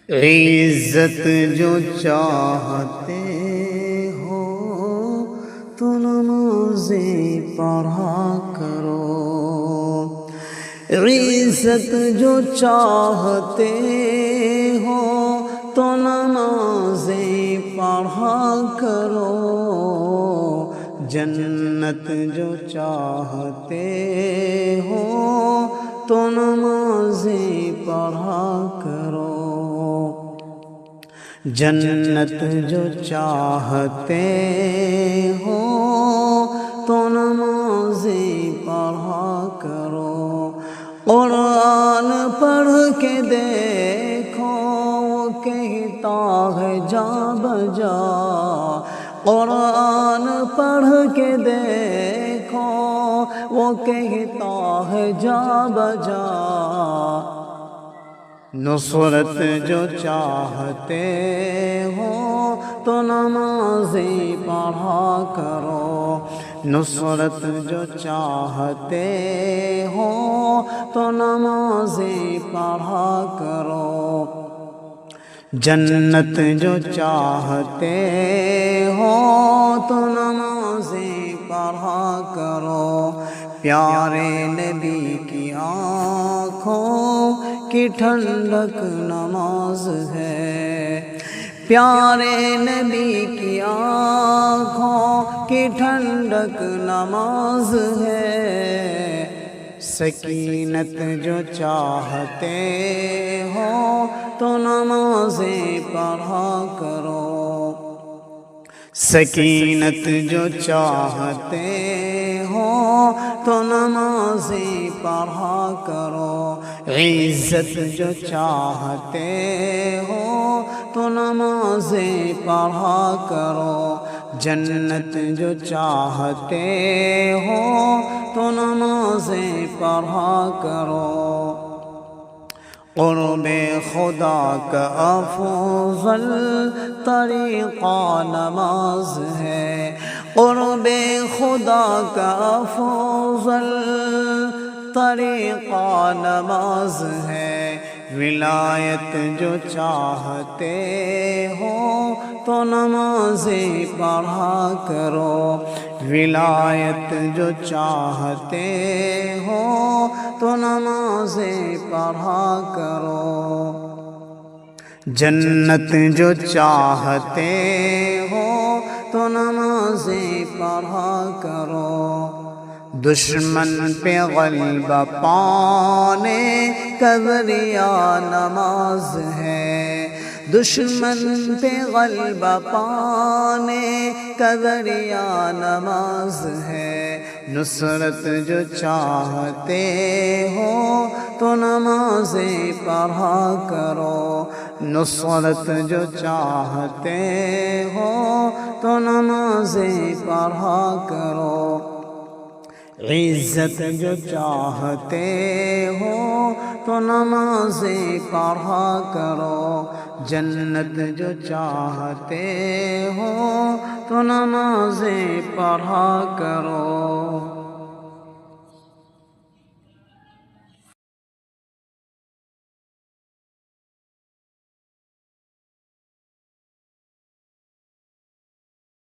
عزت جو چاہتے ہو تو نمازیں پڑھا کرو، عزت جو چاہتے ہو تو نمازیں پڑھا کرو، جنت جو چاہتے ہو تو نمازیں پڑھا کرو، جنت جو چاہتے ہو تو نمازیں پڑھا کرو، قرآن پڑھ کے دیکھو وہ کہتا ہے جا بجا، قرآن پڑھ کے دیکھو وہ کہتا ہے جا بجا، نصرت جو چاہتے ہو تو نمازیں پڑھا کرو، نصرت جو چاہتے ہو تو نمازیں پڑھا کرو، جنت جو چاہتے ہو تو نمازیں پڑھا کرو، پیارے نبی کی آنکھوں کی ٹھنڈک نماز ہے، پیارے نبی کی آنکھوں کی ٹھنڈک نماز ہے، سکینت جو چاہتے ہو تو نمازیں پڑھا کرو، سکینت جو چاہتے ہو تو نمازیں پڑھا کرو، عزت جو چاہتے ہو تو نمازیں پڑھا کرو، جنت جو چاہتے ہو تو نمازیں پڑھا کرو، قرب خدا کا افضل طریقہ نماز ہے، قرب خدا کا افضل طریقہ نماز ہے، ولایت جو چاہتے ہو تو نمازیں پڑھا کرو، ولایت جو چاہتے ہو تو نمازیں پڑھا کرو، جنت جو چاہتے ہو تو نمازیں پڑھا کرو، دشمن پہ غلبہ پانے کا ذریعہ نماز ہے، دشمن پہ غلبہ پانے کا ذریعہ نماز ہے، نصرت جو چاہتے ہو تو نمازیں پڑھا کرو، نصرت جو چاہتے ہو تو نمازیں پڑھا کرو، عزت جو چاہتے ہو تو نمازیں پڑھا کرو، جنت جو چاہتے ہو تو نمازیں پڑھا کرو۔